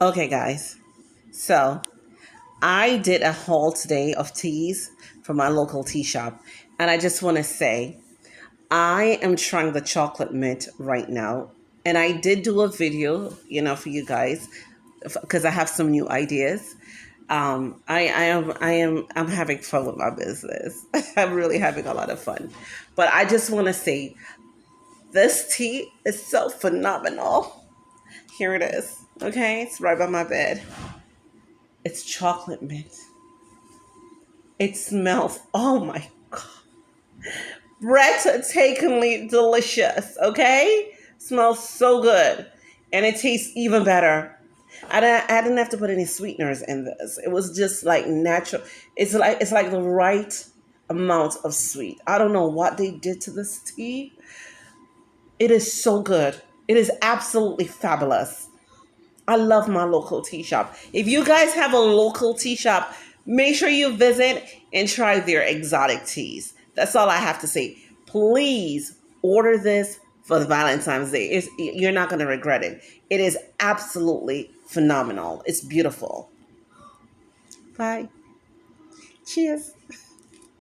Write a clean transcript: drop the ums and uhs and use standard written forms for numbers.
Okay, guys. So I did a haul today of teas from my local tea shop. And I just want to say, I am trying the chocolate mint right now. And I did do a video, for you guys, because I have some new ideas. I'm having fun with my business. I'm really having a lot of fun. But I just want to say, this tea is so phenomenal. Here it is. Okay, it's right by my bed. It's chocolate mint. It smells, oh my God, breathtakingly delicious. Okay? Smells so good. And it tastes even better. I didn't have to put any sweeteners in this. It was just like natural. It's like the right amount of sweet. I don't know what they did to this tea. It is so good. It is absolutely fabulous. I love my local tea shop. If you guys have a local tea shop, make sure you visit and try their exotic teas. That's all I have to say. Please order this for Valentine's Day. You're not going to regret it. It is absolutely phenomenal. It's beautiful. Bye. Cheers.